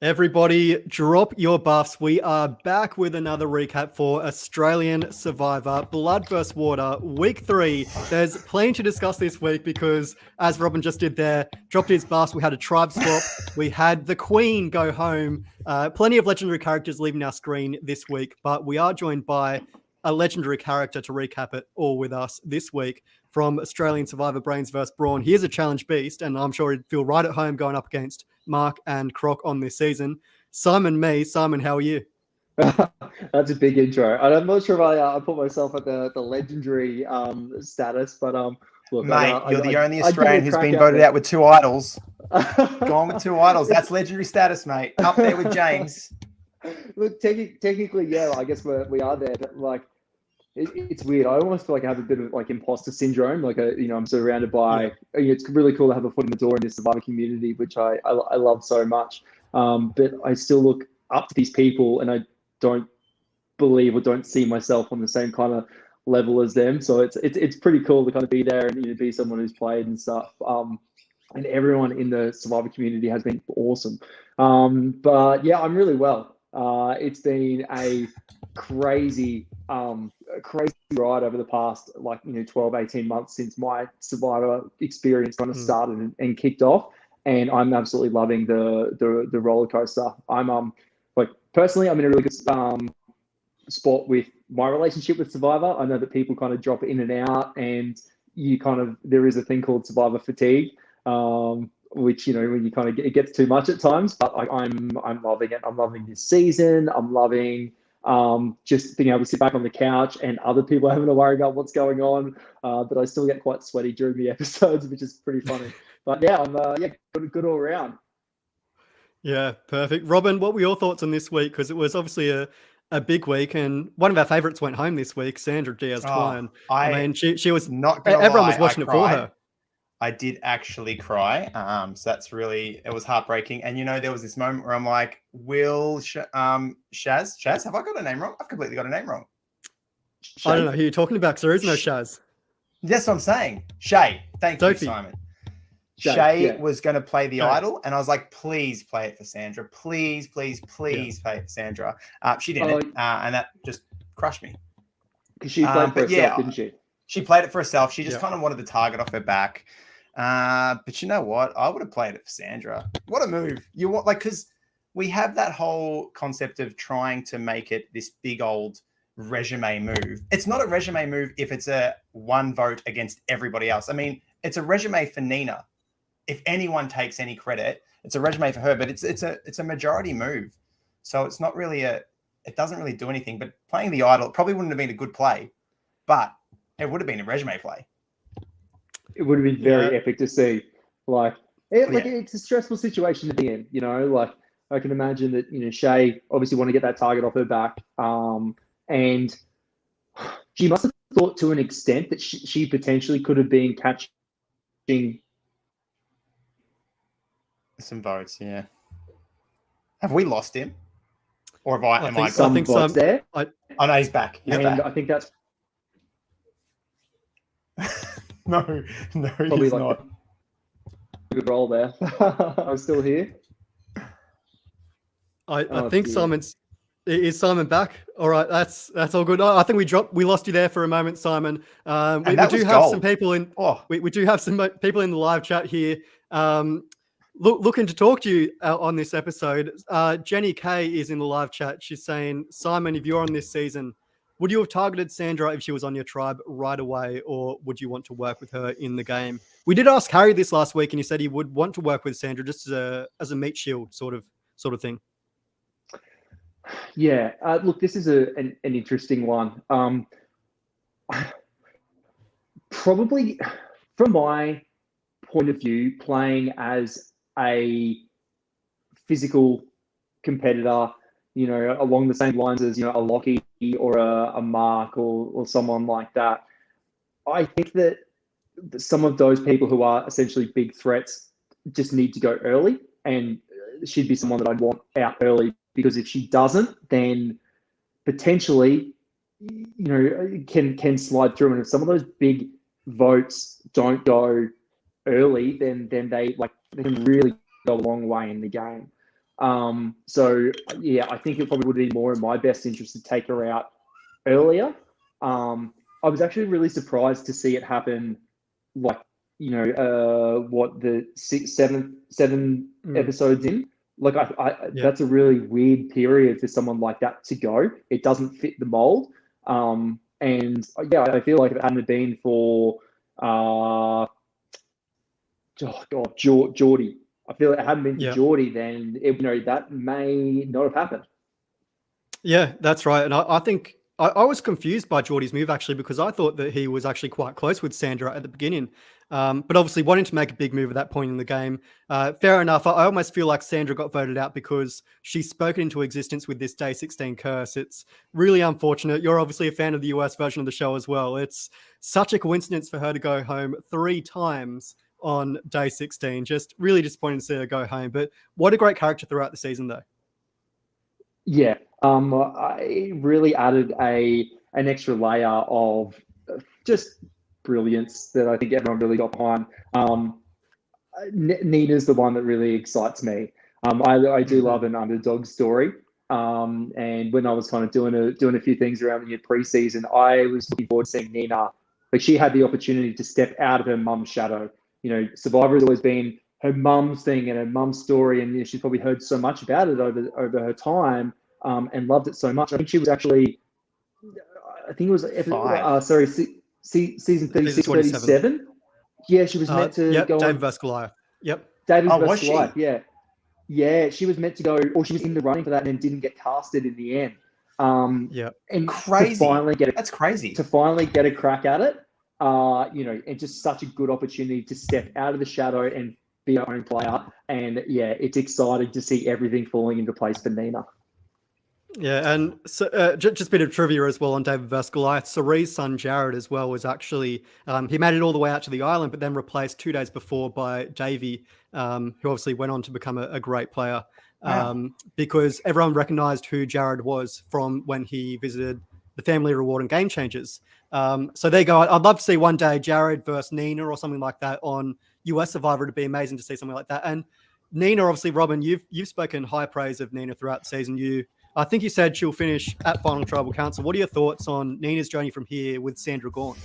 Everybody, drop your buffs. We are back with another recap for Australian Survivor Blood vs. Water Week 3. There's plenty to discuss this week because, as Robin just did there, dropped his buffs. We had a tribe swap. We had the Queen go home. Plenty of legendary characters leaving our screen this week, but we are joined by a legendary character to recap it all with us this week from Australian Survivor Brains vs. Brawn. He is a challenge beast, and I'm sure he'd feel right at home going up against Mark and Croc on this season. Simon, how are you? That's a big intro. And I'm not sure if I put myself at the legendary status, but look, mate, you're the only Australian who's been voted out with 2 idols. Gone with 2 idols. That's legendary status, mate. Up there with James. Look, technically, yeah, I guess we are there, but like, it's weird. I almost feel like I have a bit of like imposter syndrome. Like, I'm surrounded by. It's really cool to have a foot in the door in this Survivor community, which I love so much. But I still look up to these people, and I don't believe or don't see myself on the same kind of level as them. So it's pretty cool to kind of be there and be someone who's played and stuff. And everyone in the Survivor community has been awesome. But yeah, I'm really well. It's been a crazy ride over the past 12, 18 months since my Survivor experience kind of started and kicked off, and I'm absolutely loving the roller coaster. I'm personally, I'm in a really good spot with my relationship with Survivor. I know that people kind of drop in and out, and there is a thing called Survivor fatigue, which when you kind of it gets too much at times. But I'm loving it. I'm loving this season. I'm loving just being able to sit back on the couch and other people having to worry about what's going on. But I still get quite sweaty during the episodes, which is pretty funny. But yeah, I'm good all around. Yeah, perfect. Robin, what were your thoughts on this week? Because it was obviously a big week, and one of our favourites went home this week, Sandra Diaz-Twine. I mean, she was not. Everyone was watching it for her. I did actually cry. So it was heartbreaking. And there was this moment where I'm like, Shaz, have I got a name wrong? I've completely got a name wrong. Shay? I don't know who you're talking about, because there is no Shaz. That's what I'm saying. Shay. Thank Sophie. You, Simon. Shay was going to play the idol, and I was like, please play it for Sandra. Please play it for Sandra. She didn't, and that just crushed me. Because she played for herself, didn't she? She played it for herself. She just kind of wanted the target off her back. But you know what? I would have played it for Sandra. What a move. Because we have that whole concept of trying to make it this big old resume move. It's not a resume move if it's a one vote against everybody else. I mean, it's a resume for Nina. If anyone takes any credit, it's a resume for her, but it's a majority move. So it's not really it doesn't really do anything. But playing the idol probably wouldn't have been a good play, but it would have been a resume play. It would have been very epic to see. It's a stressful situation to be in, I can imagine that, Shay obviously want to get that target off her back. And she must have thought to an extent that she potentially could have been catching some votes, yeah. Have we lost him? Or have I? I think so. There. Oh no, he's back. Back. I think that's no, probably he's like not. A good roll there. I'm still here. I think is Simon back? All right, that's all good. I think we lost you there for a moment, Simon. We do have some people in. We do have some people in the live chat here. Looking to talk to you on this episode. Jenny K is in the live chat. She's saying, Simon, if you're on this season, would you have targeted Sandra if she was on your tribe right away, or would you want to work with her in the game? We did ask Harry this last week, and he said he would want to work with Sandra just as a meat shield sort of thing. Yeah, look, this is an interesting one. Probably, from my point of view, playing as a physical competitor, along the same lines as, a Lockie or a Mark or someone like that. I think that some of those people who are essentially big threats just need to go early, and she'd be someone that I'd want out early, because if she doesn't, then potentially, can slide through. And if some of those big votes don't go early, then they can really go a long way in the game. So yeah, I think it probably would be more in my best interest to take her out earlier. I was actually really surprised to see it happen, like, what, the seven episodes in. Like, that's a really weird period for someone like that to go. It doesn't fit the mold. And yeah, I feel like if it hadn't been for Geordie. I feel like it hadn't been for Geordie, then that may not have happened. Yeah, that's right. And I think I was confused by Geordie's move, actually, because I thought that he was actually quite close with Sandra at the beginning. But obviously wanting to make a big move at that point in the game. Fair enough. I almost feel like Sandra got voted out because she's spoken into existence with this Day 16 curse. It's really unfortunate. You're obviously a fan of the US version of the show as well. It's such a coincidence for her to go home 3 times on Day 16. Just really disappointing to see her go home. But what a great character throughout the season, though. Yeah, it really added an extra layer of just brilliance that I think everyone really got behind. Nina's the one that really excites me. I do love an underdog story. And when I was kind of doing a few things around the preseason, I was looking forward to seeing Nina. Like, she had the opportunity to step out of her mum's shadow. Survivor has always been her mum's thing and her mum's story, and she's probably heard so much about it over her time, and loved it so much. I think she was actually, I think it was season 36, 37. Yeah, she was meant to go David on vs. Goliath. Yep. David vs. Goliath. Yeah. Yeah, she was meant to go, or she was in the running for that and then didn't get casted in the end. And crazy. That's crazy. To finally get a crack at it, and just such a good opportunity to step out of the shadow and be our own player. And yeah, it's exciting to see everything falling into place for Nina. Yeah, and so, just a bit of trivia as well on David vs. Goliath. Sarie's son Jared as well was actually, he made it all the way out to the island, but then replaced 2 days before by Davey, who obviously went on to become a great player. Because everyone recognized who Jared was from when he visited the Family Reward and Game Changers. So there you go. I'd love to see one day Jared versus Nina or something like that on US Survivor. It'd be amazing to see something like that. And Nina, obviously, Robin, you've spoken high praise of Nina throughout the season. I think you said she'll finish at Final Tribal Council. What are your thoughts on Nina's journey from here with Sandra gone?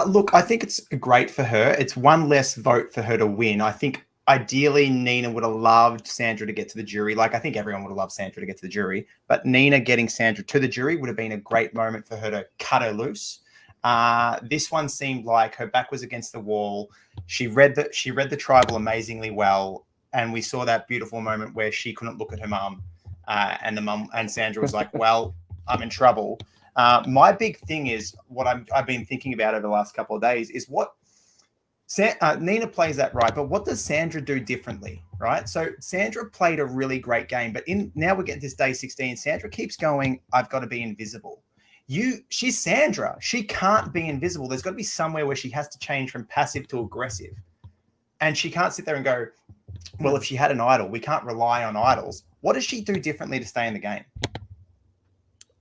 Look, I think it's great for her. It's one less vote for her to win. I think ideally Nina would have loved Sandra to get to the jury. Like, I think everyone would have loved Sandra to get to the jury. But Nina getting Sandra to the jury would have been a great moment for her to cut her loose. This one seemed like her back was against the wall. She read the tribal amazingly well. And we saw that beautiful moment where she couldn't look at her mum. And Sandra was like, well, I'm in trouble. My big thing is what I've been thinking about over the last couple of days is what Nina plays that right, but what does Sandra do differently, right? So Sandra played a really great game, but now we're getting this Day 16. Sandra keeps going, I've got to be invisible. She's Sandra. She can't be invisible. There's got to be somewhere where she has to change from passive to aggressive. And she can't sit there and go, well, if she had an idol, we can't rely on idols. What does she do differently to stay in the game?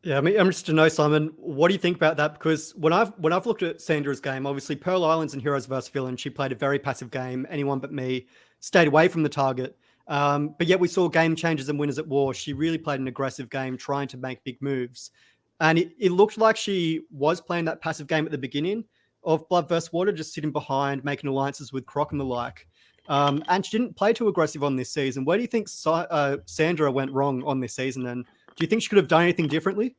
Yeah, I mean, I'm interested to know, Simon, what do you think about that? Because when I've looked at Sandra's game, obviously Pearl Islands and Heroes vs. Villain, she played a very passive game. Anyone but me stayed away from the target. But yet we saw Game Changers and Winners at War. She really played an aggressive game, trying to make big moves. And it looked like she was playing that passive game at the beginning of Blood vs. Water, just sitting behind, making alliances with Croc and the like. And she didn't play too aggressive on this season. Where do you think Sandra went wrong on this season? And do you think she could have done anything differently?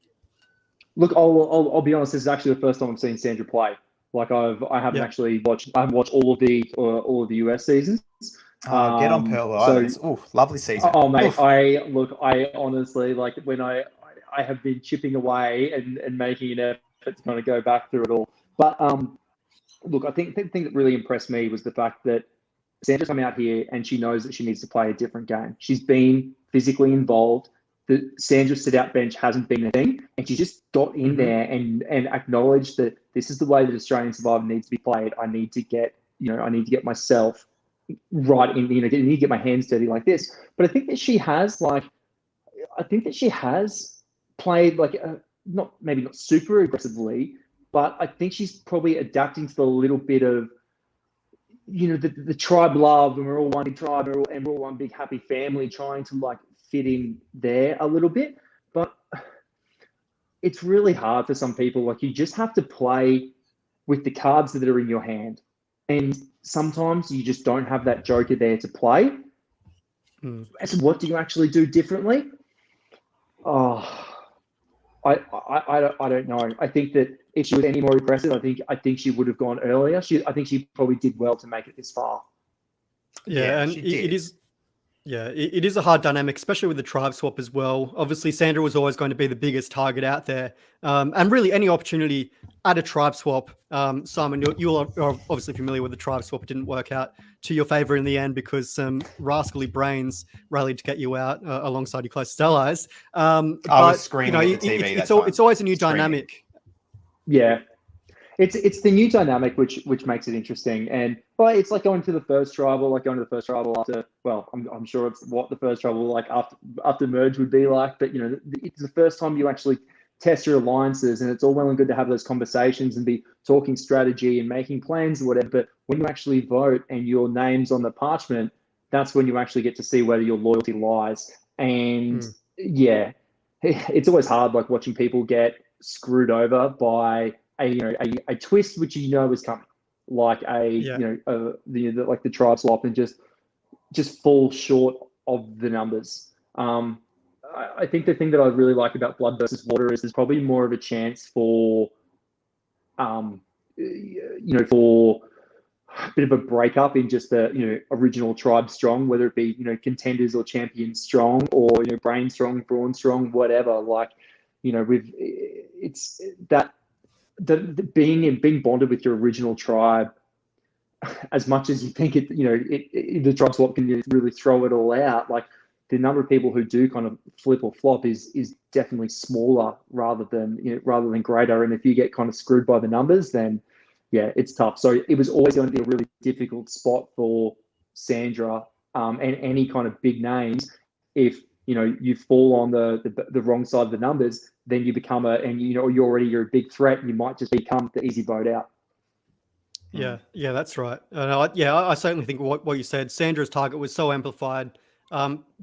Look, I'll be honest. This is actually the first time I've seen Sandra play. Like, I haven't actually watched. I haven't watched all of the US seasons. Get on Pearl Islands. Oh, lovely season. Oh, mate. I honestly, like, when I have been chipping away and making an effort to kind of go back through it all. But look, I think the thing that really impressed me was the fact that Sandra's come out here and she knows that she needs to play a different game. She's been physically involved. The Sandra sit-out bench hasn't been a thing, and she just got in there and acknowledged that this is the way that Australian Survivor needs to be played. I need to get myself right in, I need to get my hands dirty like this. But I think that she has played like not super aggressively, but I think she's probably adapting to the little bit of the tribe love, and we're all one big tribe, and we're all one big happy family, trying to like fit in there a little bit. But it's really hard for some people. Like, you just have to play with the cards that are in your hand, and sometimes you just don't have that joker there to play. So what do you actually do differently? Oh, I don't know. I think that if she was any more aggressive, I think she would have gone earlier. I think she probably did well to make it this far. Yeah, and it is. Yeah, it is a hard dynamic, especially with the tribe swap as well. Obviously, Sandra was always going to be the biggest target out there. And really, any opportunity at a tribe swap, Simon, you're obviously familiar with the tribe swap. It didn't work out to your favor in the end because some rascally brains rallied to get you out alongside your closest allies. I was screaming at the TV. It's always a new dynamic. Yeah. It's the new dynamic which makes it interesting, and it's like going to the first tribal, after. Well, I'm sure it's what the first tribal like after merge would be like, but it's the first time you actually test your alliances, and it's all well and good to have those conversations and be talking strategy and making plans or whatever. But when you actually vote and your name's on the parchment, that's when you actually get to see whether your loyalty lies. And it's always hard, like watching people get screwed over by a twist which is coming, like the tribe swap, and just fall short of the numbers. I think the thing that I really like about Blood versus Water is there's probably more of a chance for for a bit of a breakup in just the original tribe strong, whether it be contenders or champions strong, or brain strong, brawn strong, whatever. Like it's that. The being bonded with your original tribe, as much as you think the tribe swap can really throw it all out, like the number of people who do kind of flip or flop is definitely smaller rather than greater. And if you get kind of screwed by the numbers, then it's tough. So it was always going to be a really difficult spot for Sandra and any kind of big names. If you fall on the wrong side of the numbers, then you become you're a big threat, and you might just become the easy vote out. Yeah, that's right. I certainly think what you said, Sandra's target was so amplified.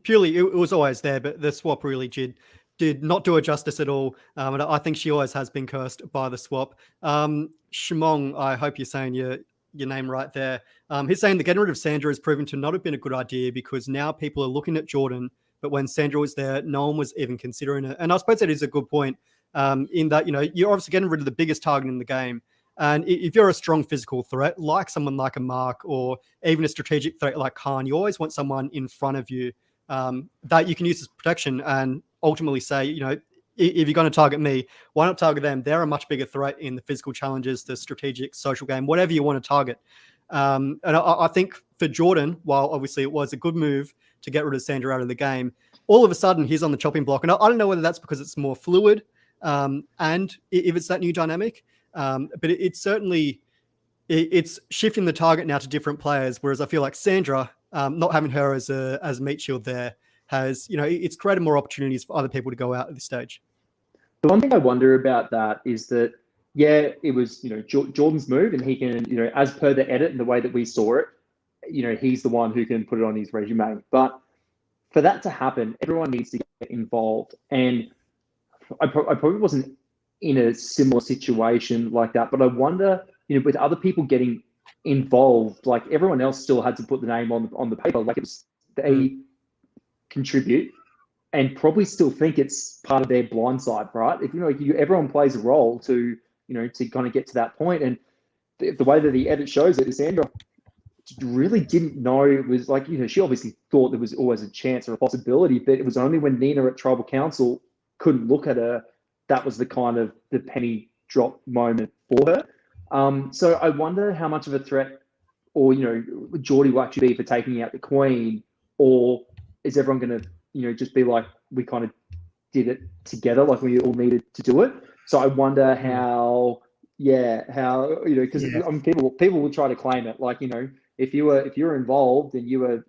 Purely, it was always there, but the swap really did not do her justice at all. And I think she always has been cursed by the swap. Shimong, I hope you're saying your name right there. He's saying that getting rid of Sandra has proven to not have been a good idea because now people are looking at Jordan. But when Sandra was there, no one was even considering it. And I suppose that is a good point in that, you're obviously getting rid of the biggest target in the game. And if you're a strong physical threat, like someone like a Mark, or even a strategic threat like Khan, you always want someone in front of you that you can use as protection and ultimately say, if you're going to target me, why not target them? They're a much bigger threat in the physical challenges, the strategic, social game, whatever you want to target. And I think for Jordan, while obviously it was a good move to get rid of Sandra out of the game, all of a sudden he's on the chopping block. And I don't know whether that's because it's more fluid and if it's that new dynamic, but it's certainly shifting the target now to different players. Whereas I feel like Sandra, not having her as meat shield there, has it's created more opportunities for other people to go out at this stage. The one thing I wonder about that is that it was Jordan's move, and he can as per the edit and the way that we saw it, he's the one who can put it on his resume. But for that to happen, everyone needs to get involved. And I probably wasn't in a similar situation like that, but I wonder, with other people getting involved, like everyone else still had to put the name on the paper, like they contribute and probably still think it's part of their blind side, right? If everyone plays a role to kind of get to that point. And the way that the edit shows it is Sandra really didn't know it was like, she obviously thought there was always a chance or a possibility, but it was only when Nina at Tribal Council couldn't look at her, that was the kind of the penny drop moment for her. So I wonder how much of a threat or, Geordie will actually be for taking out the Queen, or is everyone going to, just be like, we kind of did it together, like we all needed to do it. So I wonder how, because people will try to claim it, like, if you were involved and you were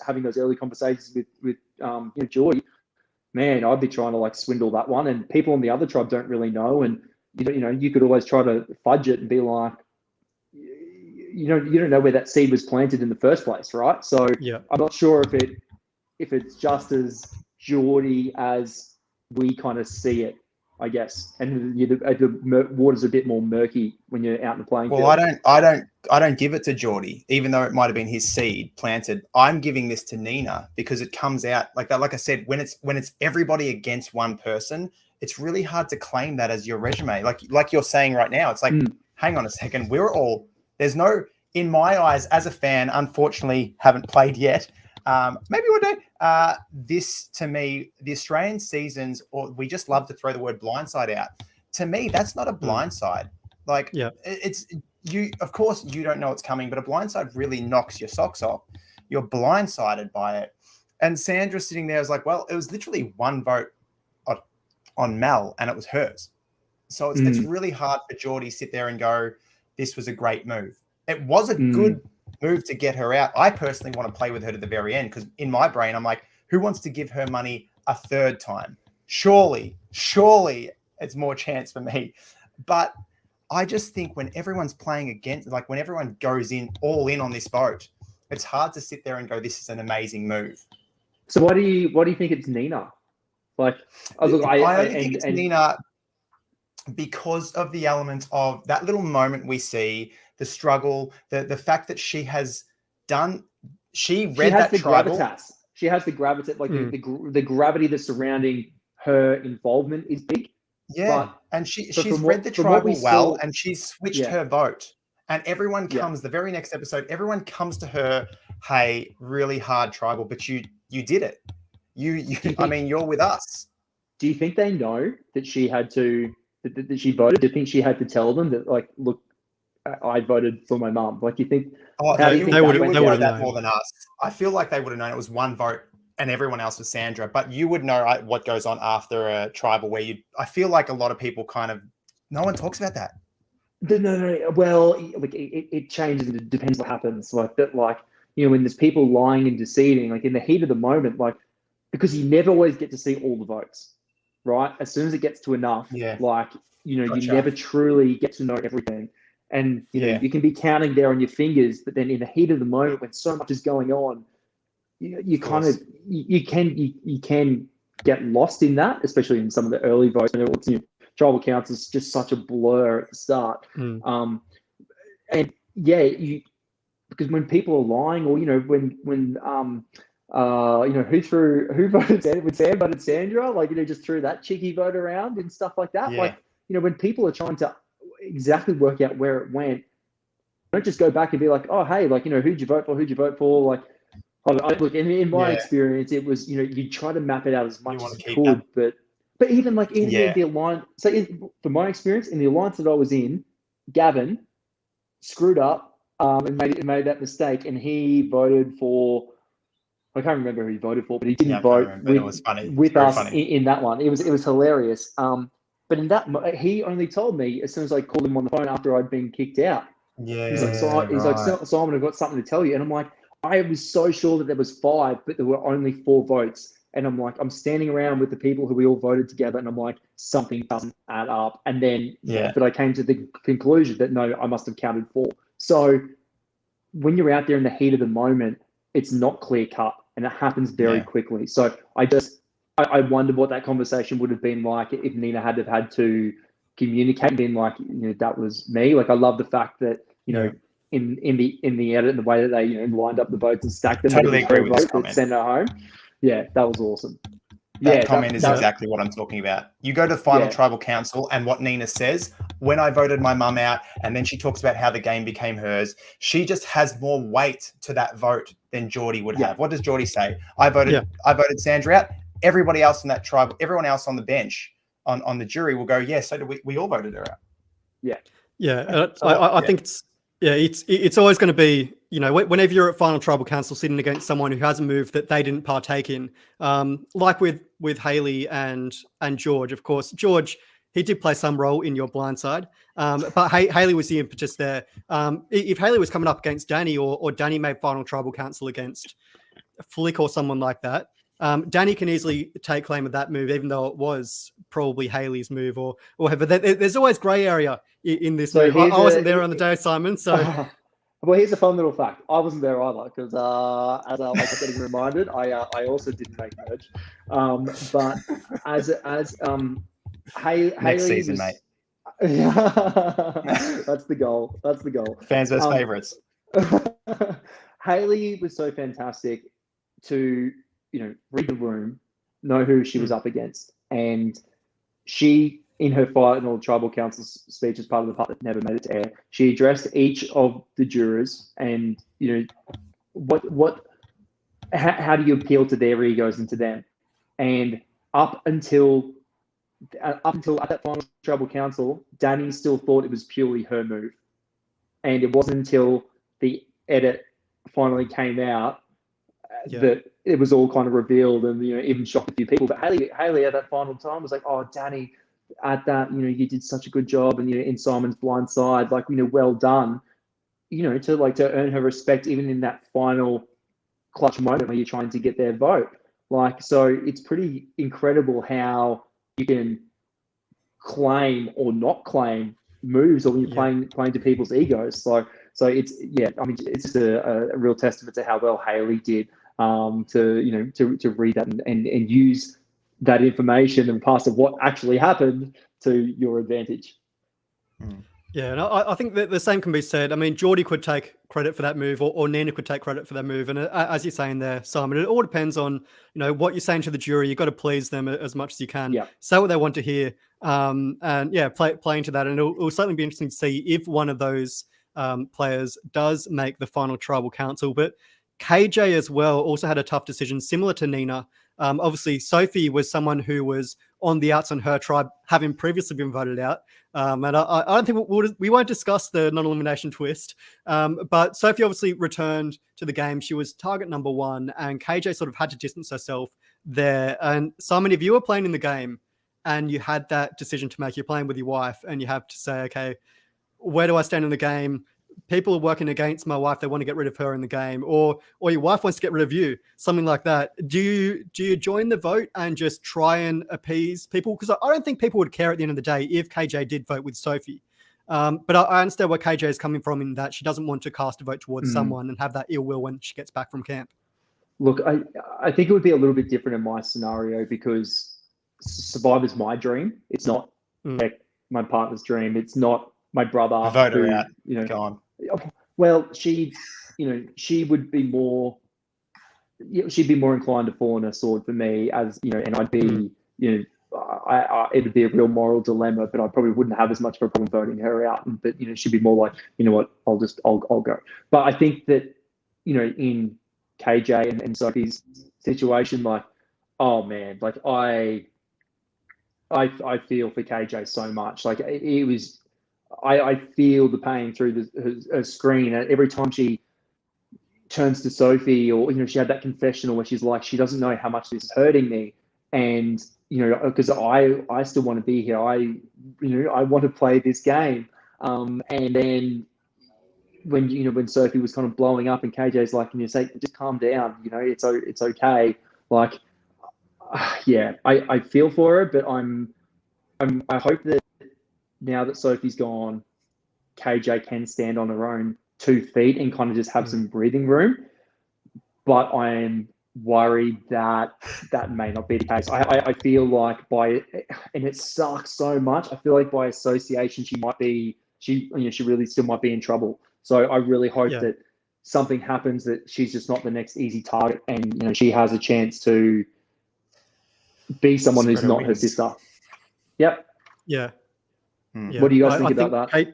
having those early conversations with Geordie, man, I'd be trying to like swindle that one, and people on the other tribe don't really know, and you could always try to fudge it and be like, you don't know where that seed was planted in the first place, right? So Yeah. I'm not sure if it's just as Geordie as we kind of see it, I guess. And the water's a bit more murky when you're out in the playing field. Well, I don't give it to Geordie, even though it might have been his seed planted. I'm giving this to Nina because it comes out like that. Like I said, when it's everybody against one person, it's really hard to claim that as your resume. Like you're saying right now, it's like, hang on a second, there's no, in my eyes as a fan, unfortunately haven't played yet. Maybe one day. This to me, the Australian seasons, or we just love to throw the word blindside out. To me, that's not a blindside. Like, it's you. Of course, you don't know it's coming, but a blindside really knocks your socks off. You're blindsided by it. And Sandra sitting there was like, well, it was literally one vote on Mel, and it was hers. So it's really hard for Geordie to sit there and go, this was a great move. It was a good move to get her out. I personally want to play with her to the very end because in my brain, I'm like, who wants to give her money a third time? Surely it's more chance for me. But I just think when everyone's playing against, like when everyone goes all in on this vote, it's hard to sit there and go, this is an amazing move. So why do you think it's Nina? Like, I only think it's Nina because of the element of that little moment we see, the struggle, the fact that she has that tribal. Gravitas. She has the gravitas, like the gravity that's surrounding her involvement is big. Yeah, and she's read the tribal well, and she's switched her vote. And everyone comes, the very next episode, everyone comes to her, hey, really hard tribal, but you did it. I mean, you're with us. Do you think they know that she had to, that she voted? Do you think she had to tell them that, like, look, I voted for my mum? Like, you think? Oh, they would know that more than us. I feel like they would have known it was one vote and everyone else was Sandra. But you would know what goes on after a tribal where I feel like a lot of people no one talks about that. No. Well, like it changes and it depends what happens. Like that, like, when there's people lying and deceiving, like in the heat of the moment, like, because you never always get to see all the votes, right? As soon as it gets to enough, like, you never truly get to know everything. And, you can be counting there on your fingers, but then in the heat of the moment when so much is going on, you can get lost in that, especially in some of the early votes. Tribal counts is just such a blur at the start. And because when people are lying, or who voted Sandra? When Sam voted Sandra, like, just threw that cheeky vote around and stuff like that. Like, when people are trying to exactly work out where it went, don't just go back and be like, oh, hey, like, who'd you vote for? Like, look, in my experience, it was, you try to map it out as much as you could, but even the alliance. So from my experience, in the alliance that I was in, Gavin screwed up and made that mistake, and he voted for. I can't remember who he voted for, but he didn't vote with us in that one. It was hilarious. But in that, he only told me as soon as I called him on the phone after I'd been kicked out. Yeah, he's like, Simon, I've got something to tell you. And I'm like, I was so sure that there was 5, but there were only 4 votes. And I'm like, I'm standing around with the people who we all voted together, and I'm like, something doesn't add up. And then, but I came to the conclusion that no, I must have counted 4. So when you're out there in the heat of the moment, it's not clear cut, and it happens very quickly. So I wonder what that conversation would have been like if Nina had to communicate and been like, that was me. Like, I love the fact that, in the edit and the way that they, lined up the votes and stacked them. Totally agree with this comment. Send her home. Yeah, that was awesome. That comment is exactly what I'm talking about. You go to final tribal council, and what Nina says, when I voted my mum out, and then she talks about how the game became hers, she just has more weight to that vote than Geordie would have. What does Geordie say? I voted Sandra out. Everybody else in that tribe, everyone else on the bench, on the jury will go, so do we all voted her out. I think it's always going to be, whenever you're at final tribal council sitting against someone who has a move that they didn't partake in, like with Haley and George. Of course, George, he did play some role in your blindside, but Haley was the impetus there. If Haley was coming up against Danny, or Danny made final tribal council against Flick or someone like that, Danny can easily take claim of that move, even though it was probably Haley's move or whatever. There's always grey area in this move. I wasn't there on the day, Simon. So Well, here's a fun little fact. I wasn't there either because, as I was getting reminded, I also didn't make merge. But Next Haley season, was. mate. That's the goal. That's the goal. Fans versus favorites. Haley was so fantastic to, read the room, know who she was up against. And she, in her final tribal council speech as part of the part that never made it to air, she addressed each of the jurors and, how do you appeal to their egos and to them? And up until at that final tribal council, Danny still thought it was purely her move. And it wasn't until the edit finally came out that it was all kind of revealed and, even shocked a few people. But Haley at that final time was like, oh, Danny, at that, you did such a good job. And, in Simon's blind side, well done, to earn her respect, even in that final clutch moment where you're trying to get their vote. So it's pretty incredible how you can claim or not claim moves, or when you're playing to people's egos. So it's it's just a real testament to how well Haley did to read that and use that information and pass of what actually happened to your advantage. Yeah, and I think that the same can be said. I mean, Geordie could take credit for that move, or Nina could take credit for that move. And as you're saying there, Simon, it all depends on what you're saying to the jury. You've got to please them as much as you can. Yeah. Say what they want to hear, and play into that. And it'll certainly be interesting to see if one of those players does make the final tribal council. But KJ as well also had a tough decision, similar to Nina. Obviously, Sophie was someone who was on the outs on her tribe, having previously been voted out. And I don't think we won't discuss the non-elimination twist. But Sophie obviously returned to the game. She was target number 1, and KJ sort of had to distance herself there. And Simon, if you were playing in the game and you had that decision to make, you're playing with your wife, and you have to say, okay, where do I stand in the game? People are working against my wife. They want to get rid of her in the game, or your wife wants to get rid of you, something like that. Do you join the vote and just try and appease people? Because I don't think people would care at the end of the day if KJ did vote with Sophie. But I understand where KJ is coming from, in that she doesn't want to cast a vote towards someone and have that ill will when she gets back from camp. Look, I think it would be a little bit different in my scenario, because Survivor's my dream. It's not my partner's dream. It's not my brother. Vote her out. Go on. Well, she would be more. She'd be more inclined to fall on her sword for me, and I'd be, it would be a real moral dilemma, but I probably wouldn't have as much of a problem voting her out. But she'd be more like, what, I'll go. But I think that, in KJ and Sophie's situation, oh man, I feel for KJ so much. It was. I feel the pain through her screen every time she turns to Sophie, or she had that confessional where she's like, she doesn't know how much this is hurting me, and because I still want to be here. I want to play this game, and then when Sophie was kind of blowing up, and KJ's like, can you say, just calm down, it's okay. I feel for her, but I hope that now that Sophie's gone, KJ can stand on her own 2 feet and kind of just have some breathing room. But I am worried that may not be the case. I feel like and it sucks so much, I feel like by association she really still might be in trouble. So I really hope that something happens, that she's just not the next easy target, and she has a chance to be someone who's not her sister. Yep. Yeah. Yeah. What do you guys think about that?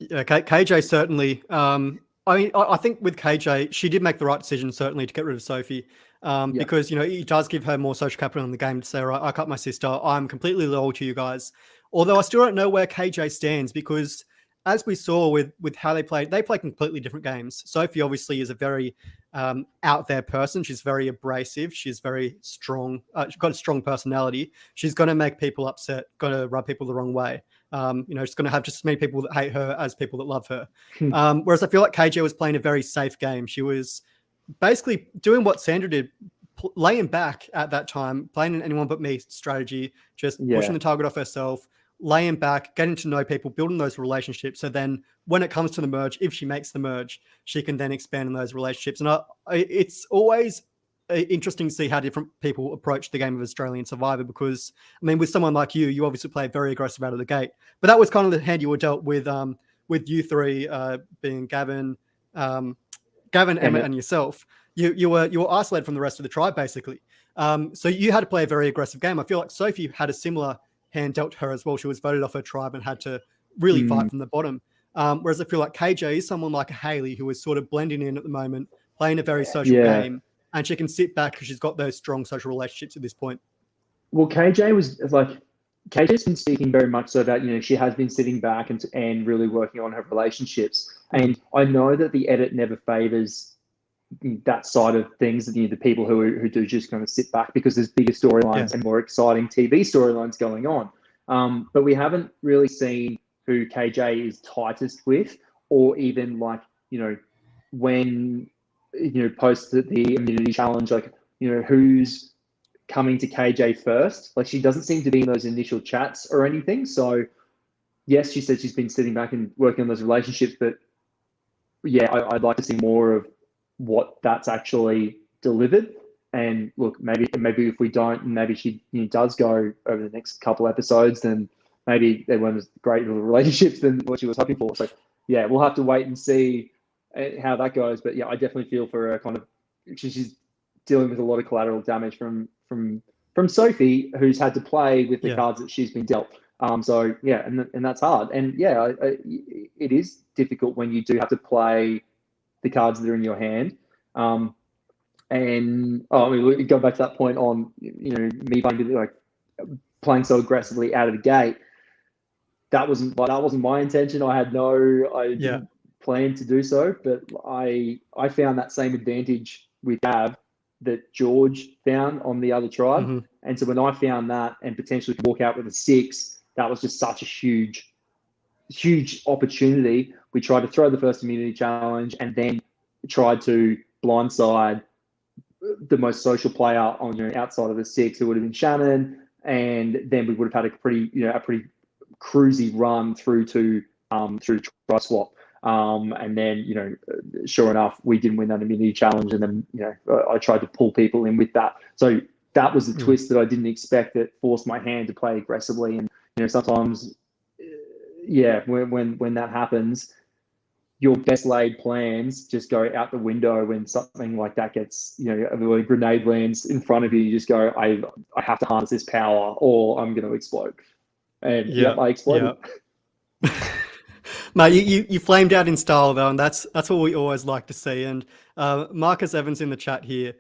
KJ certainly. I think with KJ, she did make the right decision, certainly, to get rid of Sophie, because it does give her more social capital in the game to say, right, I cut my sister. I'm completely loyal to you guys. Although I still don't know where KJ stands, because as we saw with how they play completely different games. Sophie obviously is a very out there person. She's very abrasive. She's very strong. She's got a strong personality. She's going to make people upset, going to rub people the wrong way. She's going to have just as many people that hate her as people that love her. Whereas I feel like KJ was playing a very safe game. She was basically doing what Sandra did, laying back at that time, playing an anyone but me strategy, just pushing the target off herself, laying back, getting to know people, building those relationships. So then when it comes to the merge, if she makes the merge, she can then expand on those relationships. And it's always interesting to see how different people approach the game of Australian Survivor, because I mean, with someone like you obviously play very aggressive out of the gate, but that was kind of the hand you were dealt with you three, being Gavin, Emmett, and yourself. You were isolated from the rest of the tribe basically. So you had to play a very aggressive game. I feel like Sophie had a similar hand dealt to her as well. She was voted off her tribe and had to really fight from the bottom. Whereas I feel like KJ is someone like Hayley, who is sort of blending in at the moment, playing a very social game, and she can sit back because she's got those strong social relationships at this point. Well, KJ's been speaking very much so that, she has been sitting back and really working on her relationships. And I know that the edit never favors that side of things, the people who do just kind of sit back because there's bigger storylines and more exciting TV storylines going on. But we haven't really seen who KJ is tightest with, or even when post the immunity challenge, who's coming to KJ first. Like, she doesn't seem to be in those initial chats or anything. So yes, she said she's been sitting back and working on those relationships, but yeah, I'd like to see more of what that's actually delivered. And look, maybe if we don't, and maybe she does go over the next couple episodes, then maybe they weren't as great of relationships than what she was hoping for. So yeah, we'll have to wait and see how that goes. But yeah, I definitely feel for her. Kind of, she's dealing with a lot of collateral damage from Sophie, who's had to play with the cards that she's been dealt. So yeah, and that's hard. And yeah, it is difficult when you do have to play the cards that are in your hand. We go back to that point on me playing so aggressively out of the gate. That wasn't my intention. I didn't plan to do so, but I found that same advantage with Gav that George found on the other tribe. Mm-hmm. And so when I found that and potentially could walk out with a 6, that was just such a huge opportunity. We tried to throw the first immunity challenge and then tried to blindside the most social player on outside of the 6, who would have been Shannon, and then we would have had a pretty cruisy run through to try swap. And then, sure enough, we didn't win that immunity challenge. And then, I tried to pull people in with that. So that was the twist that I didn't expect, that forced my hand to play aggressively. And, sometimes, when that happens, your best laid plans just go out the window when something like that gets, a grenade lands in front of you. You just go, I have to harness this power or I'm going to explode. And I exploded. Yeah. Mate, you flamed out in style though, and that's what we always like to see. And Marcus Evans in the chat here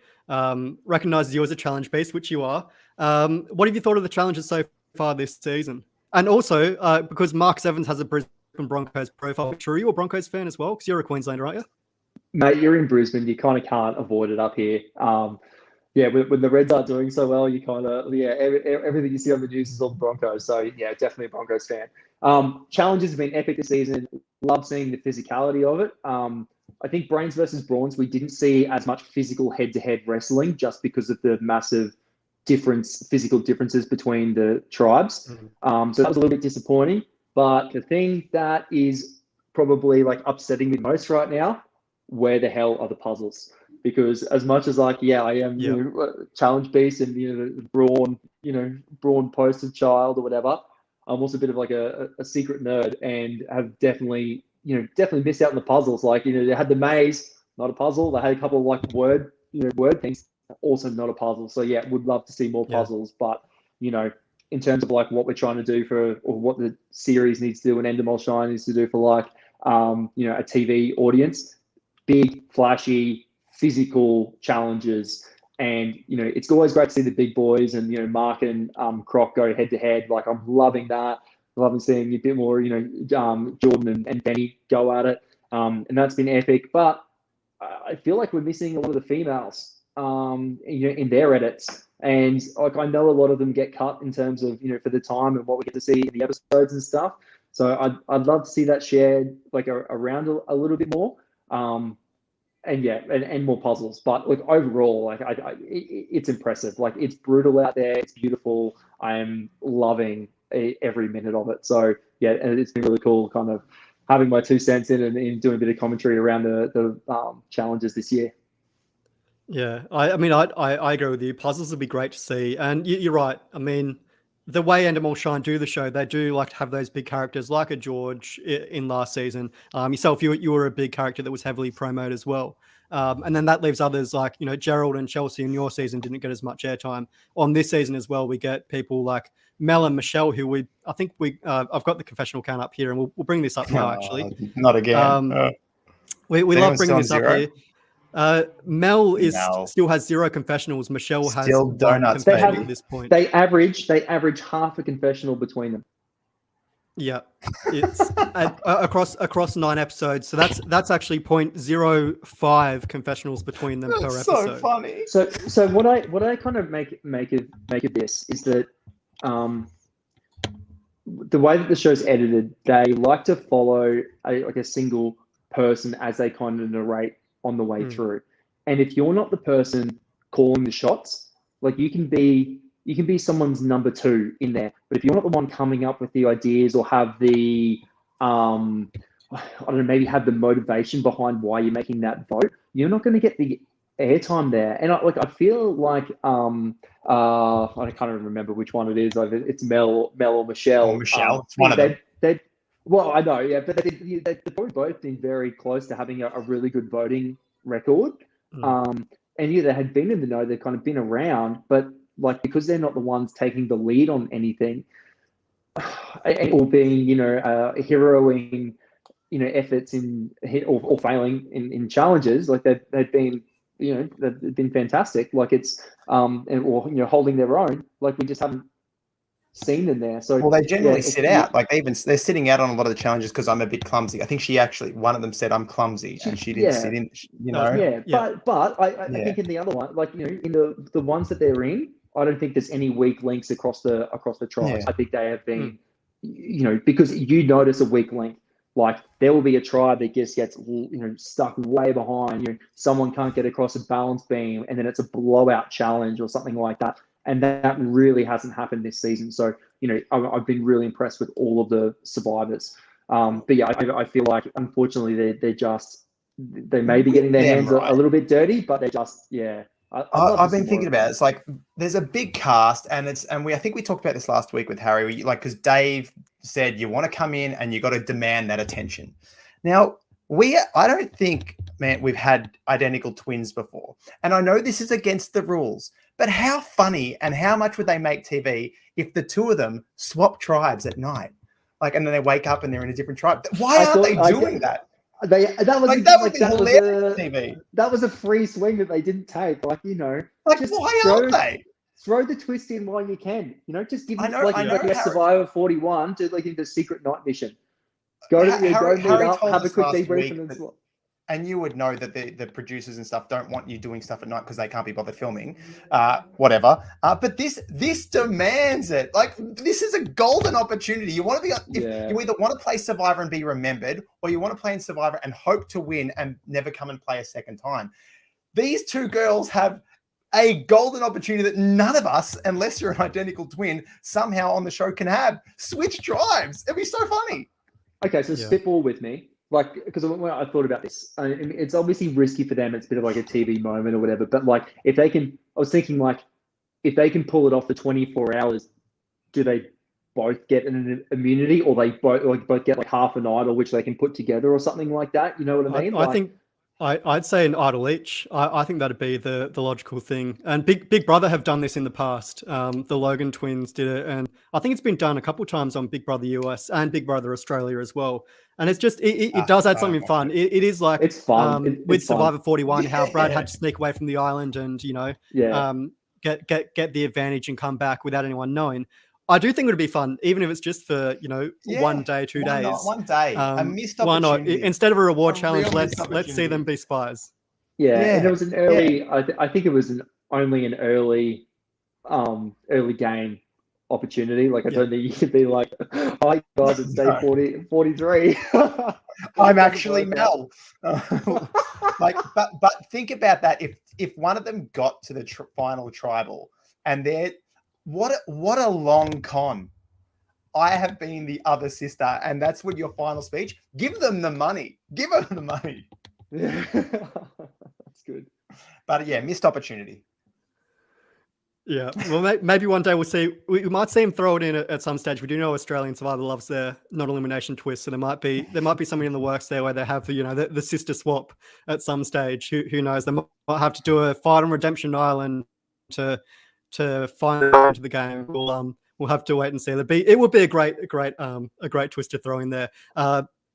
recognizes you as a challenge beast, which you are. What have you thought of the challenges so far this season? And also, because Marcus Evans has a Brisbane Broncos profile picture, are you a Broncos fan as well? Because you're a Queenslander, aren't you? Mate, you're in Brisbane. You kind of can't avoid it up here. When the Reds are doing so well, you kind of, everything you see on the news is all the Broncos. So, yeah, definitely a Broncos fan. Challenges have been epic this season. Love seeing the physicality of it. I think Brains versus Brawns, we didn't see as much physical head-to-head wrestling just because of the massive physical differences between the tribes. So that was a little bit disappointing. But the thing that is probably upsetting me most right now, where the hell are the puzzles? Because as much as I am challenge beast and the brawn poster child or whatever, I'm also a bit of a secret nerd and have definitely missed out on the puzzles. They had the maze, not a puzzle. They had a couple of word things, also not a puzzle. So yeah, would love to see more puzzles. But in terms of what we're trying to do or what the series needs to do and Endemol Shine needs to do for a TV audience, big, flashy, physical challenges. And, it's always great to see the big boys and, Mark and Croc go head to head. I'm loving that. Loving seeing a bit more, Jordan and Benny go at it. And that's been epic. But I feel like we're missing a lot of the females, in their edits. And I know a lot of them get cut in terms of, for the time and what we get to see in the episodes and stuff. So I'd love to see that shared around a little bit more. And more puzzles. But overall, it's impressive. It's brutal out there. It's beautiful. I am loving every minute of it. So yeah, and it's been really cool kind of having my 2 cents in and doing a bit of commentary around the challenges this year. Yeah, I mean, I agree with you. Puzzles would be great to see, and you're right. I mean, the way Endemol Shine do the show, they do like to have those big characters, like a George in last season. Yourself, you were a big character that was heavily promoted as well, and then that leaves others like Gerald and Chelsea in your season didn't get as much airtime. On this season as well, we get people like Mel and Michelle, who I've got the confessional count up here, and we'll bring this up now. Actually, not again. We love bringing this up here. Mel Mel. still has 0 confessionals. Michelle has Still 1 donuts, confessional baby. at this point. They average half a confessional between them. Yeah, it's across 9 episodes. So that's actually 0.05 confessionals between them per episode. So funny. So what I kind of make of this is that the way that the show's edited, they like to follow a single person as they kind of narrate on the way through. And if you're not the person calling the shots, like you can be someone's number 2 in there, but if you're not the one coming up with the ideas or have the I don't know, maybe have the motivation behind why you're making that vote, you're not going to get the airtime there. And I feel like I can't remember which one it is. It's Mel or Michelle. Or Michelle, it's one of them. Well, I know, yeah, but they've probably both been very close to having a really good voting record. And yeah, they had been in the know, they've kind of been around, but like because they're not the ones taking the lead on anything, or being heroing efforts in or failing in challenges, like they've been they've been fantastic. Like it's or holding their own. Like we just haven't seen them there. So they generally sit out. Like they're sitting out on a lot of the challenges because I'm a bit clumsy. I think one of them said I'm clumsy, and she didn't sit in. But I think in the other one, like in the ones that they're in, I don't think there's any weak links across the tribes. I think they have been, because you notice a weak link. Like there will be a tribe that just gets stuck way behind. Someone can't get across a balance beam, and then it's a blowout challenge or something like that. And that really hasn't happened this season. So, I've been really impressed with all of the survivors. But yeah, I feel like, unfortunately, they may be getting their hands a little bit dirty, but they're just, yeah. I've been thinking about it. It's like there's a big cast, and I think we talked about this last week with Harry, because Dave said you want to come in and you got to demand that attention. Now, I don't think, man, we've had identical twins before, and I know this is against the rules. But how funny and how much would they make TV if the 2 of them swap tribes at night? Like, and then they wake up and they're in a different tribe. Why aren't they doing that? That was a free swing that they didn't take. Like, why aren't they? Throw the twist in while you can. Just give them Harry, Survivor 41 to the secret night mission. Go meet up, have a quick debrief, and then swap. And you would know that the producers and stuff don't want you doing stuff at night because they can't be bothered filming, whatever. But this demands it. Like, this is a golden opportunity. You want to be, you either want to play Survivor and be remembered, or you want to play in Survivor and hope to win and never come and play a second time. These 2 girls have a golden opportunity that none of us, unless you're an identical twin, somehow on the show can have. Switch tribes. It'd be so funny. Okay, so spitball with me. Like, because when I thought about this, it's obviously risky for them. It's a bit of like a TV moment or whatever. But like, if they can pull it off for 24 hours, do they both get an immunity, or they both get like half a night, or which they can put together or something like that? You know what I mean? I think I'd say an idol each. I think that'd be the logical thing. And Big Brother have done this in the past. The Logan twins did it, and I think it's been done a couple of times on Big Brother US and Big Brother Australia as well. And it's just it does add something fun. It is like it's fun with Survivor 41, how Brad had to sneak away from the island and get the advantage and come back without anyone knowing. I do think it would be fun, even if it's just for 1 day, 2 days. Not 1 day, a missed opportunity. Why not? Instead of a reward challenge, let's see them be spies. Yeah, and it was an early. I think it was only an early game opportunity. Like I don't think you could be like, "Hi guys, it's day 43." I'm actually Mel. But think about that. If one of them got to the final tribal, and they're what a long con. I have been the other sister, and that's what your final speech. Give them the money. Give them the money. That's good. But yeah, missed opportunity. Yeah, well, maybe one day we'll see. We might see him throw it in at some stage. We do know Australian Survivor loves their non-elimination twist, so there might be something in the works there where they have the sister swap at some stage. Who knows? They might have to do a fight on Redemption Island to find into the game. We'll have to wait and see. It would be a great twist to throw in there.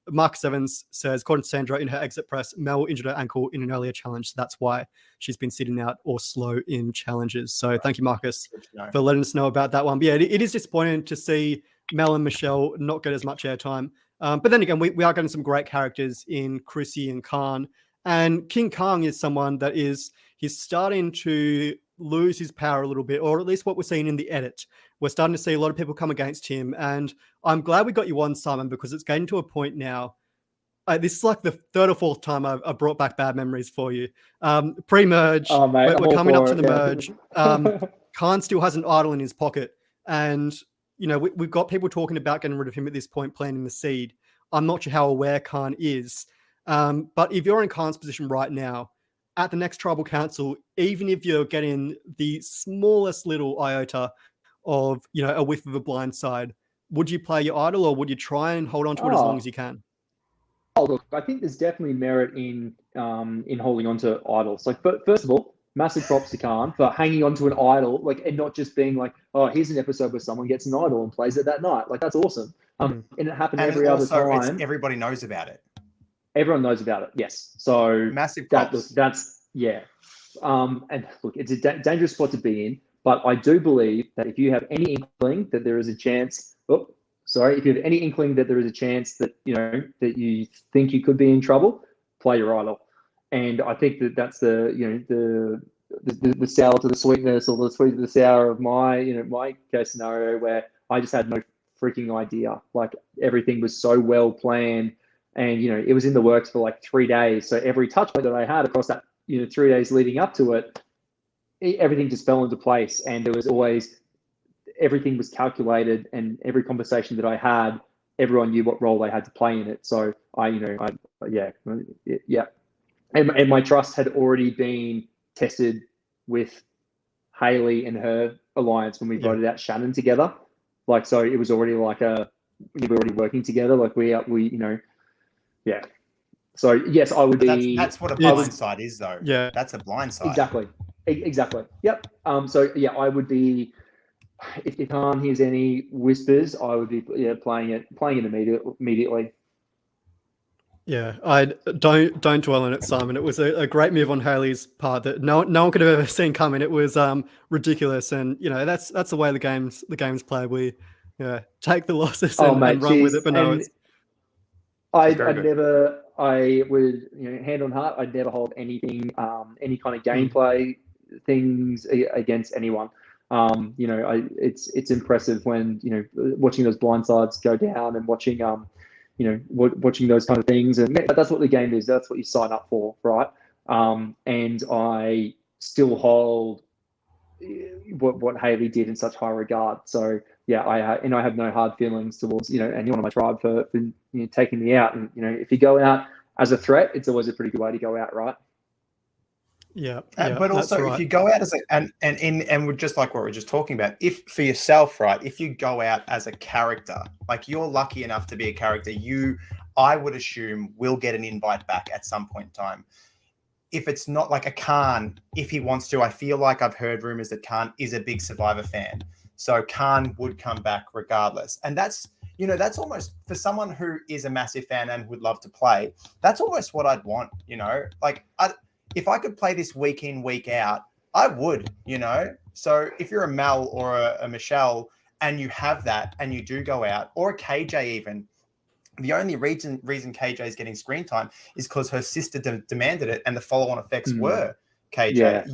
Marcus Evans says, according to Sandra in her exit press, Mel injured her ankle in an earlier challenge. So that's why she's been sitting out or slow in challenges. So thank you, Marcus, for letting us know about that one. But yeah, it is disappointing to see Mel and Michelle not get as much airtime. But then again, we are getting some great characters in Chrissy and Khan. And King Kong is someone that he's starting to lose his power a little bit, or at least what we're seeing in the edit. We're starting to see a lot of people come against him. And I'm glad we got you on, Simon, because it's getting to a point now. This is like the third or fourth time I've brought back bad memories for you. Pre-merge, we're coming up to the merge. Khan still has an idol in his pocket. And, we've got people talking about getting rid of him at this point, planting the seed. I'm not sure how aware Khan is. But if you're in Khan's position right now, at the next tribal council, even if you're getting the smallest little iota of, a whiff of a blind side, would you play your idol or would you try and hold on to it as long as you can? Oh, look, I think there's definitely merit in holding on to idols. Like, first of all, massive props to Khan for hanging on to an idol, and not just being like, oh, here's an episode where someone gets an idol and plays it that night. Like, that's awesome. And it happened every other time. Everybody knows about it. Everyone knows about it. Yes. So massive props. That's yeah. And look, it's a dangerous spot to be in. But I do believe that if you have any inkling that there is a chance, if you have any inkling that there is a chance that that you think you could be in trouble, play your idol. And I think that's the sour to the sweetness, or the sweet to the sour of my my case scenario, where I just had no freaking idea. Like, everything was so well planned, and it was in the works for like 3 days. So every touch point that I had across that 3 days leading up to it, everything just fell into place, and there was always, everything was calculated, and every conversation that I had, everyone knew what role they had to play in it. So and my trust had already been tested with Hayley and her alliance when we voted out Shannon together. Like, so it was already like we were already working together. Like we. So yes, I would be. That's what a blind side is, though. Yeah, that's a blind side. Exactly. Yep. So yeah, I would be. If Khan hears any whispers, I would be playing it immediately. Yeah, I don't dwell on it, Simon. It was a great move on Hayley's part that no one could have ever seen coming. It was ridiculous, and that's the way the game's played. We take the losses and run with it. But no, I would hand on heart, I'd never hold anything, any kind of gameplay things against anyone. It's impressive when watching those blindsides go down and watching watching those kind of things, and that's what the game is. That's what you sign up for, right? And I still hold what Hayley did in such high regard. So yeah, I have no hard feelings towards anyone on my tribe for taking me out. And if you go out as a threat, it's always a pretty good way to go out, right? Yeah, but also if you go out as and we're just like what we're just talking about, if for yourself, right, if you go out as a character, like you're lucky enough to be a character, I would assume will get an invite back at some point in time. If it's not like a Khan, if he wants to, I feel like I've heard rumors that Khan is a big Survivor fan, so Khan would come back regardless, and that's almost, for someone who is a massive fan and would love to play, that's almost what I'd want. If I could play this week in, week out, I would, So if you're a Mel or a Michelle and you have that and you do go out, or a KJ even, the only reason KJ is getting screen time is because her sister demanded it, and the follow-on effects were KJ. Yeah.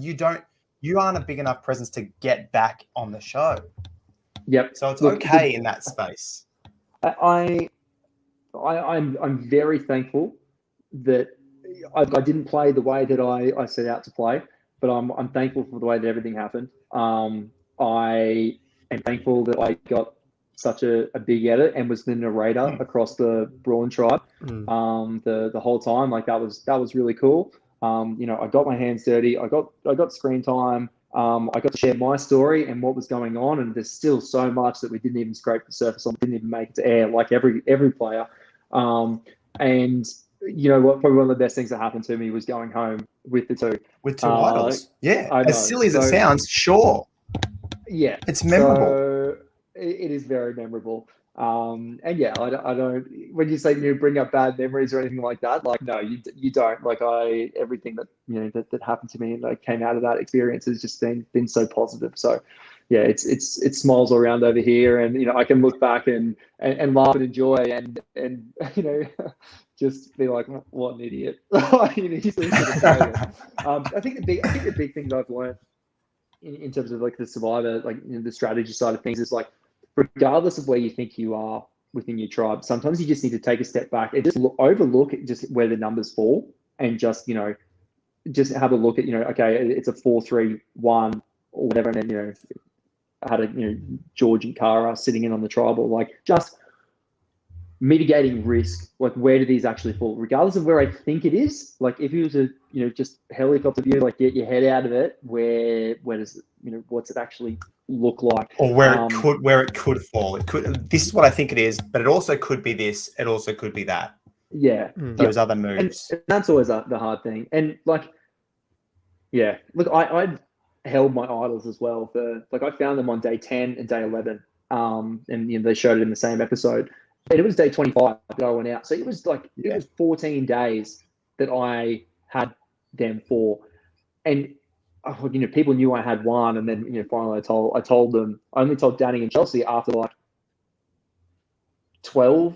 You aren't a big enough presence to get back on the show. Yep. So it's okay in that space. I'm very thankful that I didn't play the way that I set out to play, but I'm thankful for the way that everything happened. I am thankful that I got such a big edit and was the narrator across the Brawn tribe the whole time. Like that was really cool. I got my hands dirty. I got screen time. I got to share my story and what was going on, and there's still so much that we didn't even scrape the surface on, didn't even make it to air, like every player. And you know what? Probably one of the best things that happened to me was going home with the two. With two idols. Yeah. I know. As silly as it sounds, sure. Yeah. It's memorable. So it is very memorable. And yeah, I don't. When you say bring up bad memories or anything like that, like no, you don't. Like everything that that happened to me and that came out of that experience has just been so positive. So yeah, it's smiles all around over here, and I can look back and laugh and enjoy and just be like, what an idiot. I think the big thing that I've learned in terms of like the survivor, like the strategy side of things is like, regardless of where you think you are within your tribe, sometimes you just need to take a step back and just overlook just where the numbers fall and just just have a look at okay, it's a 4-3-1 or whatever, and then I had George and Kara sitting in on the tribal, like just mitigating risk, like where do these actually fall, regardless of where I think it is. Like if you was a just helicopter view, like get your head out of it, where does what's it actually look like, or where it could fall. It could. This is what I think it is, but it also could be this. It also could be that. Yeah, those other moves. And that's always the hard thing. And like, yeah, look, I held my idols as well for like I found them on day 10 and day 11, and they showed it in the same episode. And it was day 25 that I went out. So it was like, it was 14 days that I had them for. And, people knew I had one. And then, finally I told them, I only told Danny and Chelsea after like 11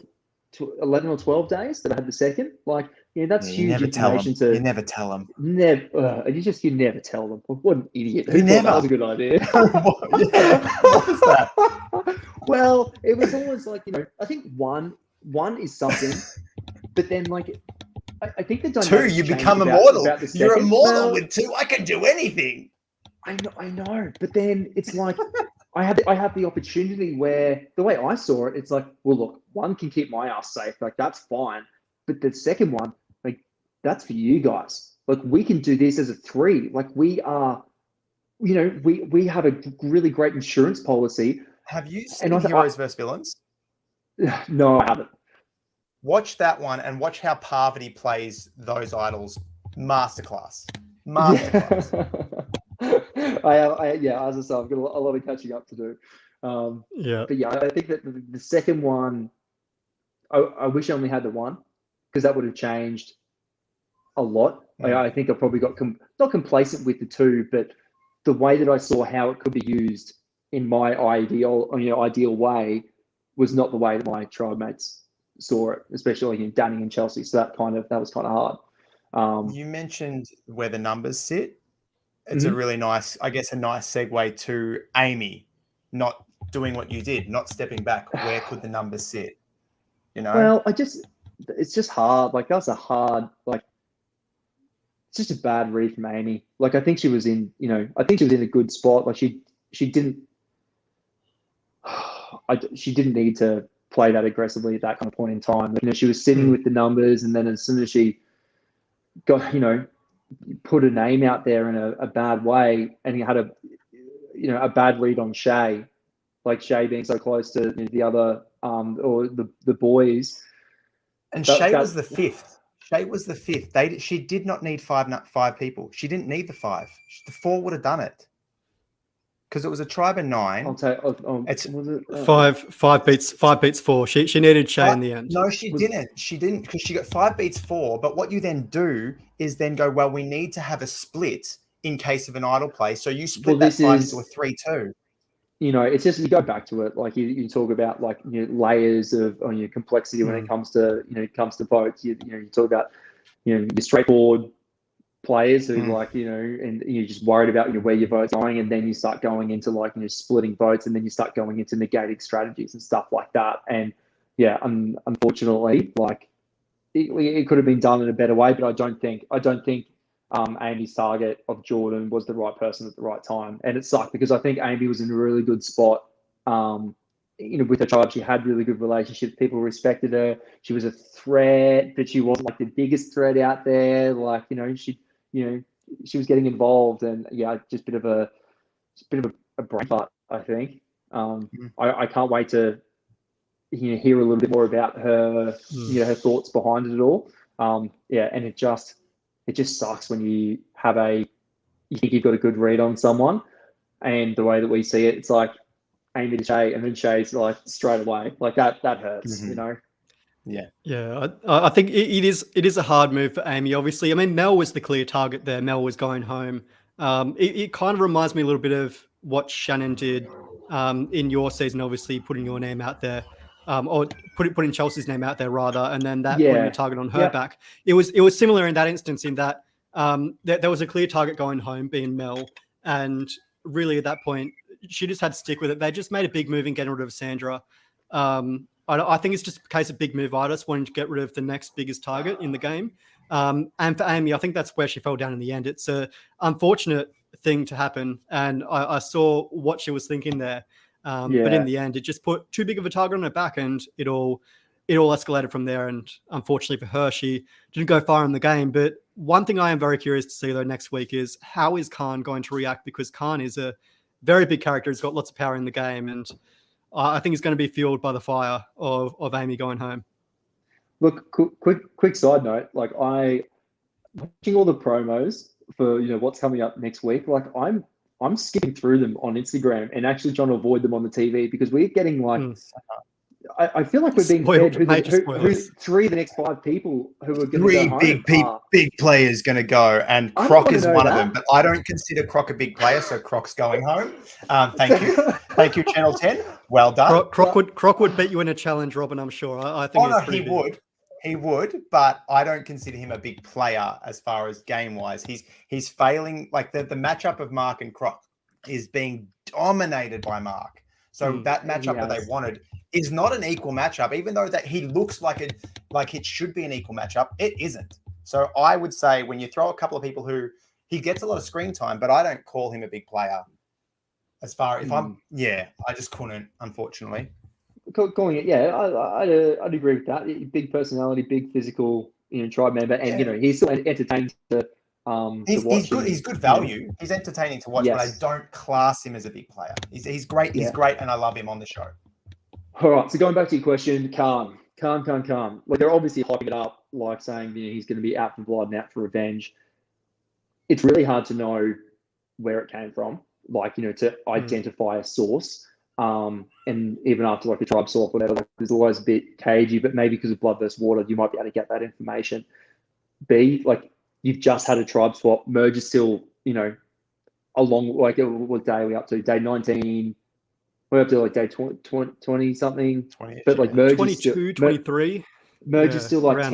or 12 days that I had the second. Like, that's huge information to... You never tell them. Never. You never tell them. What an idiot. Who never? That was a good idea. What was that? Well, it was always like, I think one is something, but then like, I think the dynamic 2, you become immortal. You're immortal with 2. I can do anything. I know, but then it's like, I have the opportunity where the way I saw it, it's like, well, look, 1 can keep my ass safe. Like that's fine. But the second one, like that's for you guys. Like we can do this as a 3. Like we are, we have a really great insurance policy. Have you seen Heroes vs. Villains? No, I haven't. Watch that one and watch how Parvati plays those idols. Masterclass. As I said, I've got a lot of catching up to do. But yeah, I think that the second one, I wish I only had the 1 because that would have changed a lot. I think I probably got not complacent with the 2, but the way that I saw how it could be used in my ideal way was not the way that my tribe mates saw it, especially Danny and Chelsea. So that was kind of hard. You mentioned where the numbers sit. It's a really nice, I guess, a nice segue to Amy not doing what you did, not stepping back. Where could the numbers sit? Well, it's just hard. Like that's a hard, like it's just a bad read from Amy. Like I think she was in, I think she was in a good spot. Like she didn't need to play that aggressively at that kind of point in time. She was sitting with the numbers, and then as soon as she got, put a name out there in a bad way, and you had a bad read on Shay, like Shay being so close to the other or the boys. And Shay was the 5th. Shay was the 5th. She did not need five people. She didn't need the 5. The 4 would have done it. Because it was a tribe of 9. It's 5 beats 4. She needed Shay in the end. No, she didn't. She didn't, because she got 5 beats 4. But what you then do is then go, well, we need to have a split in case of an idle play. So you split that 5 into a 3-2. It's just, you go back to it. Like you talk about like layers of complexity when it comes to votes. You talk about your straightforward players who and you're just worried about where your vote's going, and then you start going into like splitting votes, and then you start going into negating strategies and stuff like that. And yeah, unfortunately, like it could have been done in a better way, but I don't think Amy's target of Jordan was the right person at the right time, and it sucked because I think Amy was in a really good spot with her tribe, she had really good relationships. People respected her. She was a threat, but she wasn't like the biggest threat out there. Like, she was getting involved, and just a bit of a brain fart, I think. I can't wait to hear a little bit more about her, her thoughts behind it all. And it just sucks when you think you've got a good read on someone, and the way that we see it, it's like Amy to Shay, and then Shay's like straight away, like that hurts, Yeah, I think it is a hard move for Amy. Obviously, I mean, Mel was the clear target there. Mel was going home. It kind of reminds me a little bit of what Shannon did in your season. Obviously, putting your name out there, or putting Chelsea's name out there rather, and then that putting a target on her back. It was similar in that instance, in that there was a clear target going home, being Mel, and really at that point she just had to stick with it. They just made a big move in getting rid of Sandra. I think it's just a case of big move. I just wanted to get rid of the next biggest target in the game. And for Amy, I think that's where she fell down in the end. It's a unfortunate thing to happen, and I saw what she was thinking there. But in the end, it just put too big of a target on her back, and it all escalated from there. And unfortunately for her, she didn't go far in the game. But one thing I am very curious to see though next week is how is Khan going to react, because Khan is a very big character. He's got lots of power in the game, and I think he's going to be fueled by the fire of Amy going home. Look, quick side note, like watching all the promos for what's coming up next week, like I'm skipping through them on Instagram and actually trying to avoid them on the TV, because we're getting like I feel like we're being fed who's 3 of the next 5 people who are going to go home. big players going to go, and Croc is one of them. But I don't consider Croc a big player, so Croc's going home. Thank you, Channel 10. Well done. Croc would beat you in a challenge, Robin. I'm sure. I think he would. He would, but I don't consider him a big player as far as game wise. He's failing. Like the matchup of Mark and Croc is being dominated by Mark. So that matchup that they wanted is not an equal matchup, even though that he looks like it should be an equal matchup. It isn't. So I would say when you throw a couple of people who he gets a lot of screen time, but I don't call him a big player. As far I just couldn't, unfortunately. Calling it, I'd agree with that. Big personality, big physical, tribe member, and he's still entertaining to watch. He's good value. He's entertaining to watch, but I don't class him as a big player. He's great. He's great, and I love him on the show. All right, so going back to your question, Khan. Like, they're obviously hyping it up, like saying he's going to be out for blood and out for revenge. It's really hard to know where it came from, like to identify a source. And even after like the tribe swap, whatever, like, there's always a bit cagey, but maybe because of blood versus water, you might be able to get that information. B, like, you've just had a tribe swap. Merge is still, a long, like, what day are we up to? Day 19. We're up to like day 20 something. 20, but like merge 22, is still, 23. Merge is still like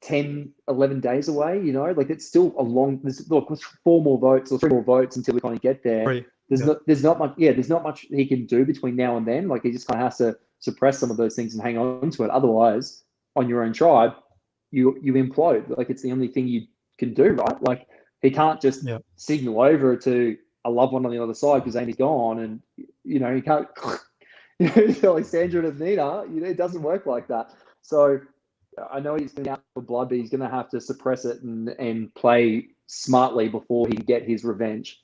10, 11 days away, like it's still a long, there's 4 more votes or 3 more votes until we kind of get there. There's not much he can do between now and then. Like, he just kind of has to suppress some of those things and hang on to it. Otherwise, on your own tribe, you implode. Like, it's the only thing you can do, right? Like, he can't just signal over to a loved one on the other side because Amy's gone, and he can't like Sandra and Nina. It doesn't work like that. So I know he's going out for blood, but he's going to have to suppress it and play smartly before he can get his revenge.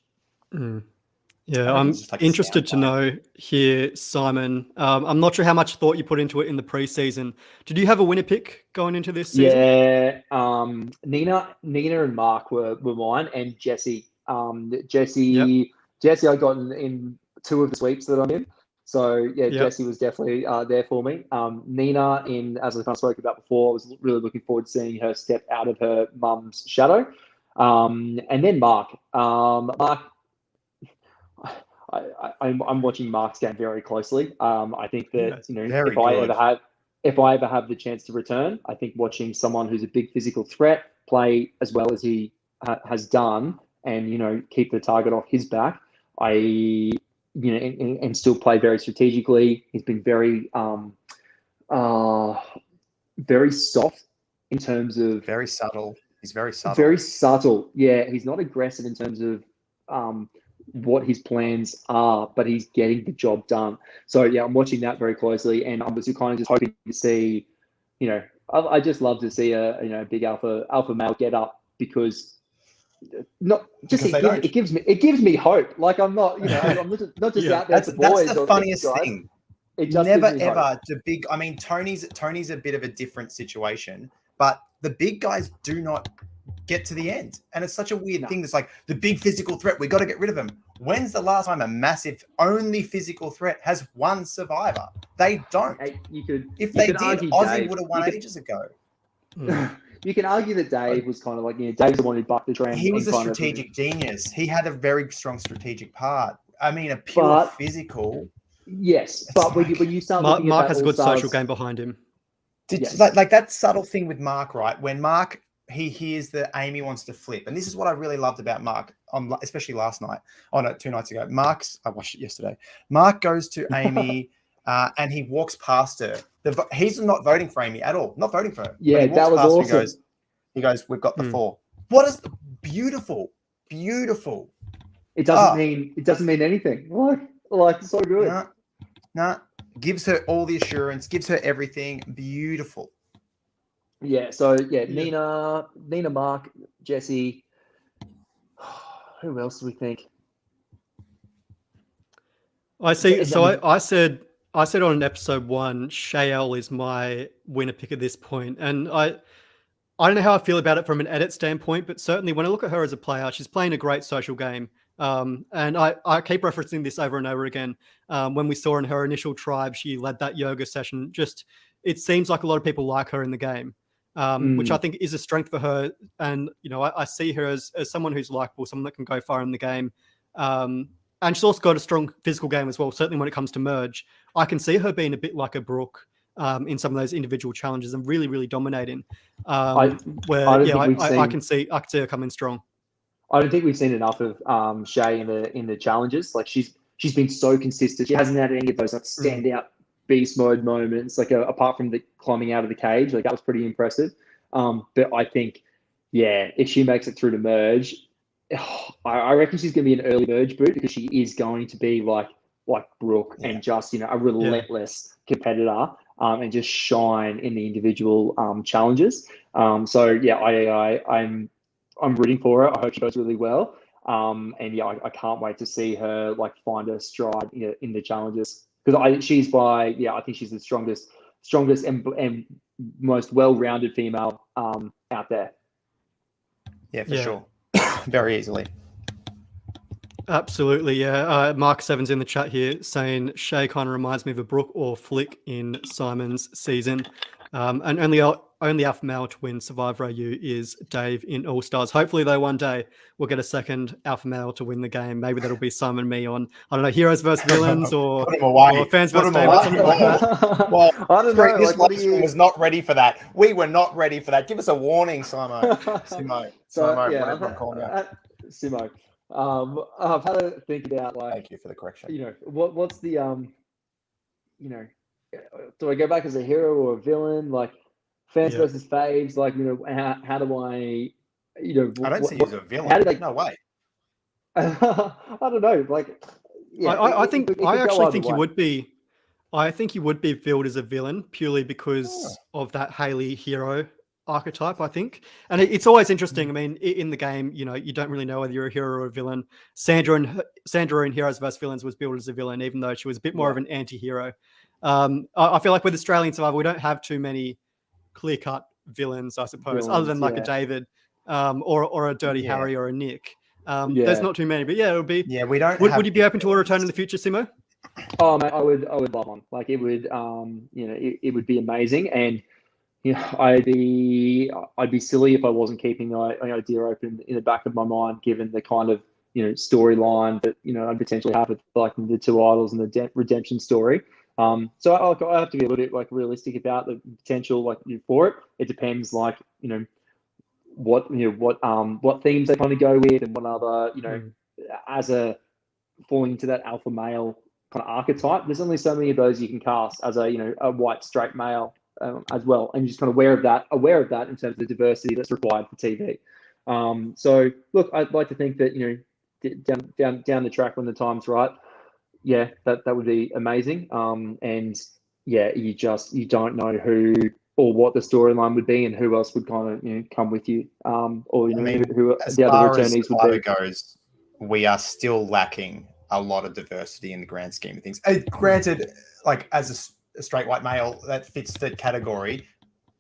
Yeah, I'm interested to know here, Simon. I'm not sure how much thought you put into it in the preseason. Did you have a winner pick going into this season? Yeah, Nina and Mark were mine, and Jesse. Jesse, I got in 2 of the sweeps that I'm in. So Jesse was definitely there for me. Nina, as I kind of spoke about before, I was really looking forward to seeing her step out of her mum's shadow. And then Mark. Mark, I'm watching Mark's game very closely. I think that if I ever have the chance to return, I think watching someone who's a big physical threat play as well as he has done, and keep the target off his back, and still play very strategically. He's been very very soft in terms of very subtle. He's very subtle. Very subtle. Yeah, he's not aggressive in terms of what his plans are, but he's getting the job done. So yeah, I'm watching that very closely, and I'm just kind of just hoping to see, I just love to see a big alpha male get up, because it gives me hope. Like I'm not I'm not just out there for boys. That's the funniest thing. It just never gives me ever hope. the big. I mean, Tony's a bit of a different situation, but the big guys do not get to the end, and it's such a weird thing. It's like the big physical threat. We got to get rid of him. When's the last time a massive only physical threat has one survivor? They don't. If they did, Aussie would have won ages ago. You can argue that Dave was kind of like, Dave's the one who bucked the trend. He was a strategic genius. He had a very strong strategic part. I mean, a pure physical. Yes, but when you start looking at Mark has a good social game behind him. Like that subtle thing with Mark, right? When Mark, he hears that Amy wants to flip, and this is what I really loved about Mark, especially last night. Oh no, 2 nights ago. I watched it yesterday. Mark goes to Amy, and he walks past her. He's not voting for Amy at all. Not voting for her. Yeah, that was awesome. He goes, "We've got the 4." What is beautiful? It doesn't mean anything. Like so good. Nah. Gives her all the assurance. Gives her everything. Beautiful. Yeah. So yeah, Nina, Mark, Jesse. Who else do we think? I see. So I said on episode 1, Shael is my winner pick at this point, and I don't know how I feel about it from an edit standpoint, but certainly when I look at her as a player, she's playing a great social game. And I keep referencing this over and over again. When we saw in her initial tribe, she led that yoga session. Just, it seems like a lot of people like her in the game, which I think is a strength for her. And, I see her as someone who's likable, someone that can go far in the game. And she's also got a strong physical game as well. Certainly when it comes to merge, I can see her being a bit like a Brooke in some of those individual challenges and really, really dominating. I can see her coming strong. I don't think we've seen enough of Shay in the challenges. Like she's been so consistent. She hasn't had any of those like standout beast mode moments. Like apart from the climbing out of the cage, like that was pretty impressive. But I think, if she makes it through to merge, I reckon she's going to be an early merge boot, because she is going to be like Brooke and just a relentless competitor and just shine in the individual challenges. I'm rooting for her. I hope she does really well. I can't wait to see her find her stride in the challenges, because I think she's the strongest and most well-rounded female out there. Yeah, for sure. Very easily. Absolutely, yeah. Mark Seven's in the chat here saying Shay kind of reminds me of a Brooke or Flick in Simon's season. And only alpha male to win Survivor AU is Dave in All Stars. Hopefully, though, one day we'll get a second alpha male to win the game. Maybe that'll be Simon and me on, I don't know, Heroes versus Villains or Fans versus Favorites, something like that. Well, I don't know. This one was not ready for that. We were not ready for that. Give us a warning, Simo. Whatever I'm calling you. Simo. I've had to think about Thank you for the correction. What's the do I go back as a hero or a villain? Like fans versus faves. Like how do I? I don't see you as a villain. No way. I don't know. Like, I actually think you would be. I think you would be billed as a villain purely because of that Haley hero archetype, I think. And it's always interesting. I mean, in the game, you don't really know whether you're a hero or a villain. Sandra in Heroes vs. Villains was billed as a villain, even though she was a bit more of an anti-hero. I feel like with Australian Survivor, we don't have too many clear-cut villains, I suppose, other than a David or a Dirty Harry or a Nick. There's not too many, but it would be. Yeah, we don't. Would you be open to a return in the future, Simo? Oh, mate, I would love one. Like it would, it would be amazing, and I'd be silly if I wasn't keeping the idea open in the back of my mind, given the kind of storyline that I'd potentially have with the two idols and the redemption story. So I have to be a little bit realistic about the potential for it. It depends what themes they kind of go with, and what other as a falling into that alpha male kind of archetype. There's only so many of those you can cast as a white straight male as well, and you're just kind of aware of that in terms of the diversity that's required for TV. So look, I'd like to think that down the track when the time's right, yeah, that would be amazing. And yeah, you don't know who or what the storyline would be and who else would kind of come with you. Or who as the other far as returnees would Survivor be. goes, we are still lacking a lot of diversity in the grand scheme of things. Granted, like as a straight white male, that fits the category.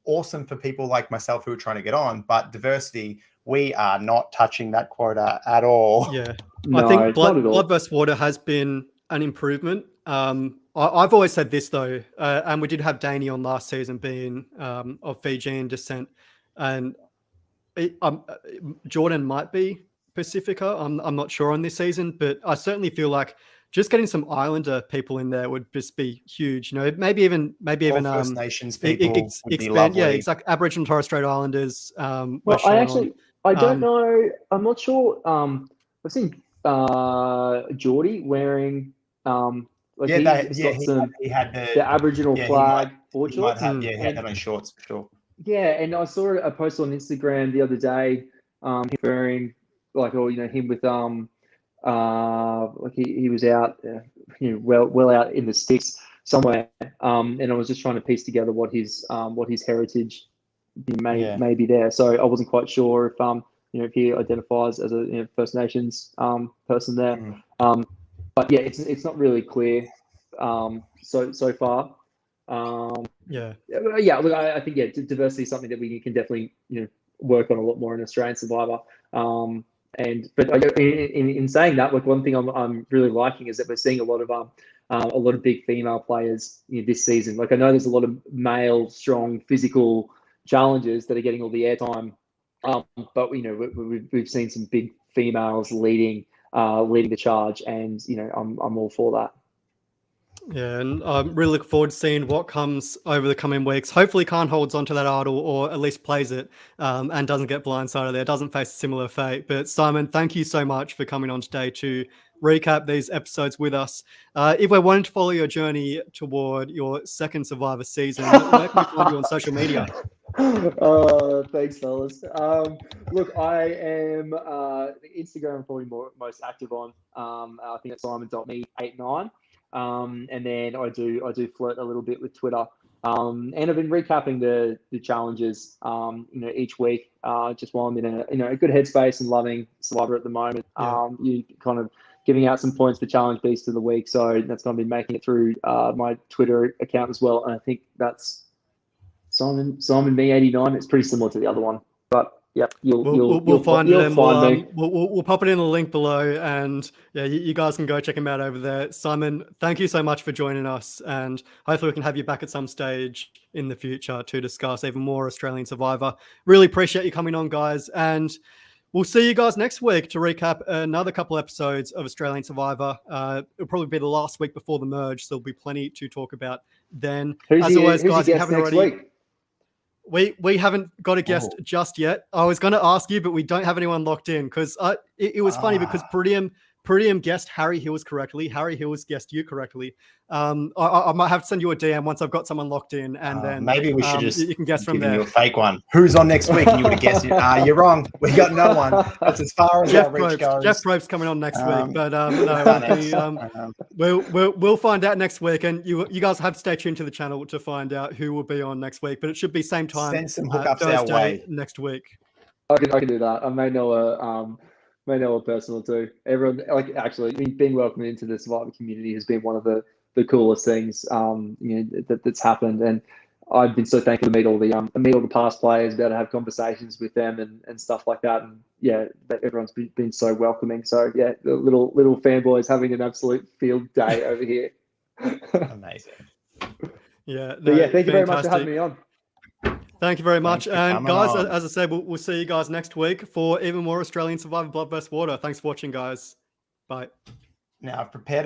Awesome for people like myself who are trying to get on, but diversity, we are not touching that quota at all. Yeah, No, I think not at all. Blood vs. Water has been an improvement. I've always said this though, and we did have Danny on last season being of Fijian descent, and Jordan might be Pacifica. I'm not sure on this season, but I certainly feel like just getting some Islander people in there would just be huge. Maybe even First Nations people would be expand. lovely. Yeah, exactly. Aboriginal and Torres Strait Islanders. Well, I don't know. I'm not sure. I've seen Geordie wearing like he had the Aboriginal flag board shorts. He had that on shorts for sure. Yeah, and I saw a post on Instagram the other day, him wearing him with like he was out, well out in the sticks somewhere, and I was just trying to piece together what his heritage may be there. So I wasn't quite sure if he identifies as a First Nations person there. But yeah, it's not really clear so far. Look, I think diversity is something that we can definitely work on a lot more in Australian Survivor. But in saying that, like one thing I'm really liking is that we're seeing a lot of big female players this season. Like I know there's a lot of male, strong, physical challenges that are getting all the airtime, but we've seen some big females leading the charge, and I'm all for that. Yeah, and I'm really looking forward to seeing what comes over the coming weeks. Hopefully, Khan holds onto that idol, or at least plays it, and doesn't get blindsided there, doesn't face a similar fate. But Simon, thank you so much for coming on today to recap these episodes with us. If we're wanting to follow your journey toward your second Survivor season, where can we find you on social media? Thanks, fellas. Look, I am Instagram, probably most active on. I think it's simon.me89. And then I do flirt a little bit with Twitter. And I've been recapping the challenges, each week, just while I'm in a good headspace and loving Survivor at the moment. You kind of giving out some points for Challenge Beast of the Week. So that's going to be making it through my Twitter account as well. And I think that's Simon Me89. It's pretty similar to the other one, but yep, you'll find it. We'll pop it in the link below, and yeah, you guys can go check him out over there. Simon, thank you so much for joining us, and hopefully we can have you back at some stage in the future to discuss even more Australian Survivor. Really appreciate you coming on, guys, and we'll see you guys next week to recap another couple episodes of Australian Survivor. It'll probably be the last week before the merge, so there'll be plenty to talk about then. As always, guys, if you haven't already. We haven't got a guest just yet. I was going to ask you, but we don't have anyone locked in because it was funny because Pretium guessed Harry Hills correctly. Harry Hills guessed you correctly. I might have to send you a DM once I've got someone locked in, and then maybe we should just you can guess from there. You a fake one. Who's on next week? And you would have guessed it. You're wrong. We got no one. That's as far as our reach goes. Jeff Probe's coming on next week, but we'll find out next week, and you guys have to stay tuned to the channel to find out who will be on next week. But it should be same time. Send some hookups Thursday our way next week. I can do that. I may know a personal too. Everyone, actually being welcomed into the Survivor community has been one of the coolest things that's happened, and I've been so thankful to meet all the past players, be able to have conversations with them and stuff like that, and that everyone's been so welcoming. So the little fanboys having an absolute field day over here. Amazing. Thank you very much for having me on. Thank you very much. And guys, as I said, we'll see you guys next week for even more Australian Survivor Blood vs. Water. Thanks for watching, guys. Bye. Now I've prepared a